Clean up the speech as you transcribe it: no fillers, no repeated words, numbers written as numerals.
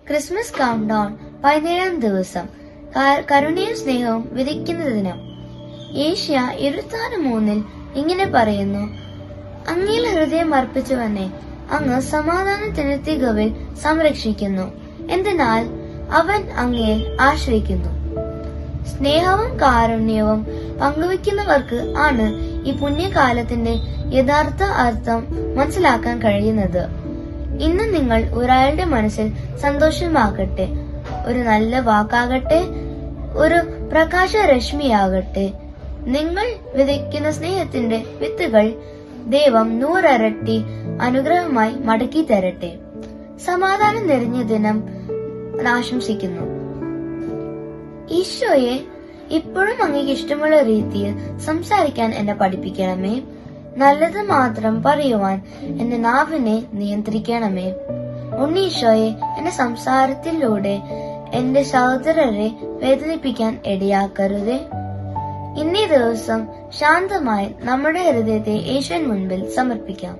Christmas count down 17-ാം ദിവസം. കരുണയും സ്നേഹവും വിധിക്കുന്ന ദിനം. ഏഷ്യ 26:3 ഇങ്ങനെ പറയുന്നു: അങ്ങയിൽ ഹൃദയം അർപ്പിച്ചവനെ അങ്ങ് സമാധാനത്തിന് തികവിൽ സംരക്ഷിക്കുന്നു, എന്തെന്നാൽ അവൻ അങ്ങയിൽ ആശ്രയിക്കുന്നു. സ്നേഹവും കാരുണ്യവും പങ്കുവെക്കുന്നവർക്ക് ആണ് ഈ പുണ്യകാലത്തിന്റെ യഥാർത്ഥ അർത്ഥം മനസ്സിലാക്കാൻ കഴിയുന്നത്. ഇന്ന് നിങ്ങൾ ഒരാളുടെ മനസ്സിൽ സന്തോഷമാകട്ടെ, ഒരു നല്ല വാക്കാകട്ടെ, ഒരു പ്രകാശരശ്മിയാകട്ടെ. നിങ്ങൾ വിതയ്ക്കുന്ന സ്നേഹത്തിന്റെ വിത്തുകൾ ദൈവം 100 ഇരട്ടി അനുഗ്രഹമായി മടക്കി തരട്ടെ. സമാധാനം നിറഞ്ഞ ദിനം ആശംസിക്കുന്നു. ഈശോയെ, ഇപ്പോഴും അങ്ങേക്ക് ഇഷ്ടമുള്ള രീതിയിൽ സംസാരിക്കാൻ എന്നെ പഠിപ്പിക്കണമേ. നല്ലത് മാത്രം പറയുവാൻ എന്റെ നാവിനെ നിയന്ത്രിക്കണമേ. ഉണ്ണീശോയെ, എന്റെ സംസാരത്തിലൂടെ എന്റെ സഹോദരരെ വേദനിപ്പിക്കാൻ ഇടയാക്കരുതേ. ഇന്നേ ദിവസം ശാന്തമായി നമ്മുടെ ഹൃദയത്തെ യേശുവിൻ മുൻപിൽ സമർപ്പിക്കാം.